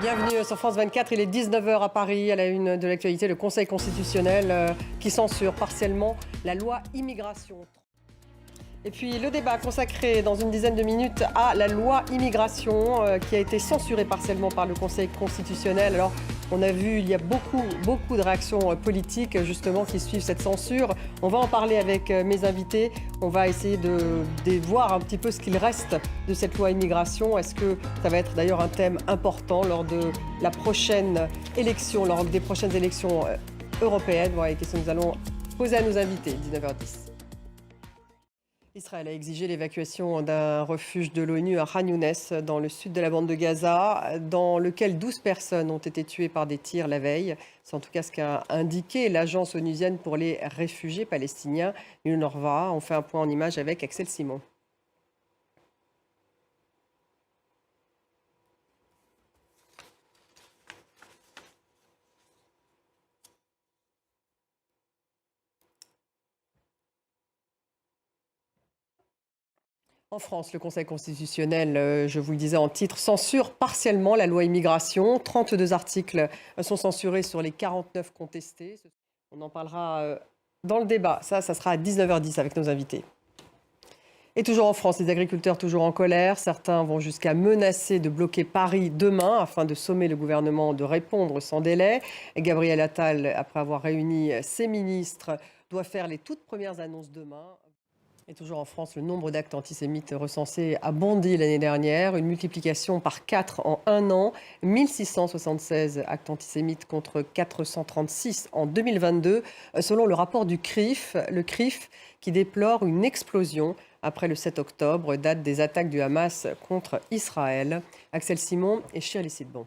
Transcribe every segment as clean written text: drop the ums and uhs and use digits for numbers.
Bienvenue sur France 24, il est 19h à Paris. À la une de l'actualité, le Conseil constitutionnel qui censure partiellement la loi immigration. Et puis le débat consacré dans une dizaine de minutes à la loi immigration qui a été censurée partiellement par le Conseil constitutionnel. Alors on a vu, il y a beaucoup de réactions politiques justement qui suivent cette censure. On va en parler avec mes invités. On va essayer de voir un petit peu ce qu'il reste de cette loi immigration. Est-ce que ça va être d'ailleurs un thème important lors de la prochaine élection, lors des prochaines élections européennes? Voilà les questions que nous allons poser à nos invités, 19h10. Israël a exigé l'évacuation d'un refuge de l'ONU à Khan Younes, dans le sud de la bande de Gaza, dans lequel 12 personnes ont été tuées par des tirs la veille. C'est en tout cas ce qu'a indiqué l'agence onusienne pour les réfugiés palestiniens, UNRWA. On fait un point en images avec Axel Simon. En France, le Conseil constitutionnel, je vous le disais en titre, censure partiellement la loi immigration. 32 articles sont censurés sur les 49 contestés. On en parlera dans le débat. Ça sera à 19h10 avec nos invités. Et toujours en France, les agriculteurs toujours en colère. Certains vont jusqu'à menacer de bloquer Paris demain afin de sommer le gouvernement de répondre sans délai. Gabriel Attal, après avoir réuni ses ministres, doit faire les toutes premières annonces demain. Et toujours en France, le nombre d'actes antisémites recensés a bondi l'année dernière, une multiplication par 4 en un an, 1676 actes antisémites contre 436 en 2022, selon le rapport du CRIF, qui déplore une explosion après le 7 octobre, date des attaques du Hamas contre Israël. Axel Simon et Shirley Sidbon.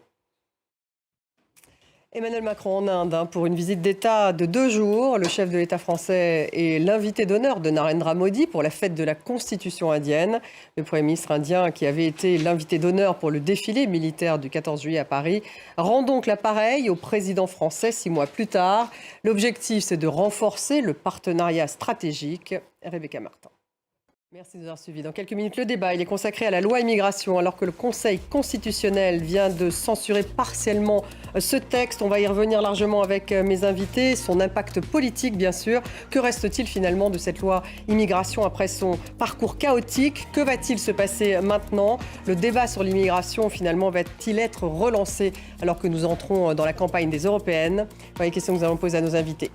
Emmanuel Macron en Inde pour une visite d'État de 2 jours. Le chef de l'État français est l'invité d'honneur de Narendra Modi pour la fête de la Constitution indienne. Le Premier ministre indien, qui avait été l'invité d'honneur pour le défilé militaire du 14 juillet à Paris, rend donc l'appareil au président français 6 mois plus tard. L'objectif, c'est de renforcer le partenariat stratégique. Rebecca Martin. Merci de nous avoir suivis. Dans quelques minutes, le débat il est consacré à la loi immigration, alors que le Conseil constitutionnel vient de censurer partiellement ce texte. On va y revenir largement avec mes invités, son impact politique bien sûr. Que reste-t-il finalement de cette loi immigration après son parcours chaotique? Que va-t-il se passer maintenant? Le débat sur l'immigration finalement va-t-il être relancé alors que nous entrons dans la campagne des européennes? Voilà les questions que nous allons poser à nos invités.